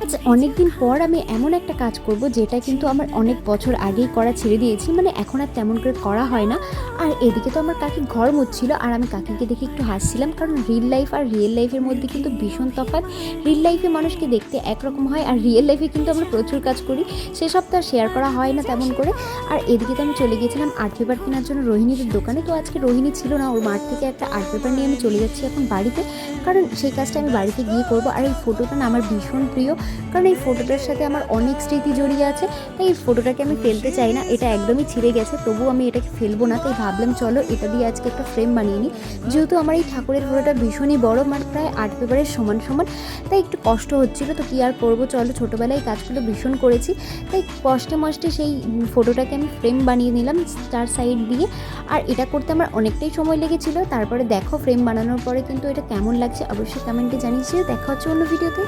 আচ্ছা, অনেকদিন পর আমি এমন একটা কাজ করব যেটা কিন্তু আমার অনেক বছর আগেই করা ছেড়ে দিয়েছি, মানে এখন আর তেমন করে করা হয় না। আর এদিকে তো আমার কাকি ঘর মুছছিল, আর আমি কাকিকে দেখে একটু হাসছিলাম, কারণ রিল লাইফ আর রিয়েল লাইফের মধ্যে কিন্তু ভীষণ তফাৎ। রিল লাইফে মানুষকে দেখতে একরকম হয়, আর রিয়েল লাইফে কিন্তু আমরা প্রচুর কাজ করি, সেসব তো আর শেয়ার করা হয় না তেমন করে। আর এদিকে তো আমি চলে গিয়েছিলাম আর্ট পেপার কেনার জন্য রোহিণীদের দোকানে। তো আজকে রোহিণী ছিল না, ওর মাঠ থেকে একটা আর্ট পেপার নিয়ে আমি চলে যাচ্ছি এখন বাড়িতে, কারণ সেই কাজটা আমি বাড়িতে গিয়ে করব। আর এই ফটোটা না আমার ভীষণ প্রিয়, কারণ এই ফটোটার সাথে আমার অনেক স্মৃতি জড়িয়ে আছে। তাই এই ফটোটাকে আমি ফেলতে চাই না, এটা একদমই ছিঁড়ে গেছে, তবুও আমি এটাকে ফেলবো না। তাই ভাবলাম চলো এটা দিয়ে আজকে একটা ফ্রেম বানিয়ে নিই। যেহেতু আমার এই ঠাকুরের ফটোটা ভীষণই বড়, মানে প্রায় আর্ট পেপারের সমান সমান, তাই একটু কষ্ট হচ্ছিল। তো কী আর করবো, চলো ছোটোবেলায় এই কাজগুলো ভীষণ করেছি, তাই কষ্টে মষ্টে সেই ফটোটাকে আমি ফ্রেম বানিয়ে নিলাম স্টার সাইড দিয়ে। আর এটা করতে আমার অনেকটাই সময় লেগেছিল। তারপরে দেখো ফ্রেম বানানোর পরে কিন্তু এটা কেমন লাগছে অবশ্যই কমেন্টে জানিয়েছি। দেখা হচ্ছে অন্য ভিডিওতে।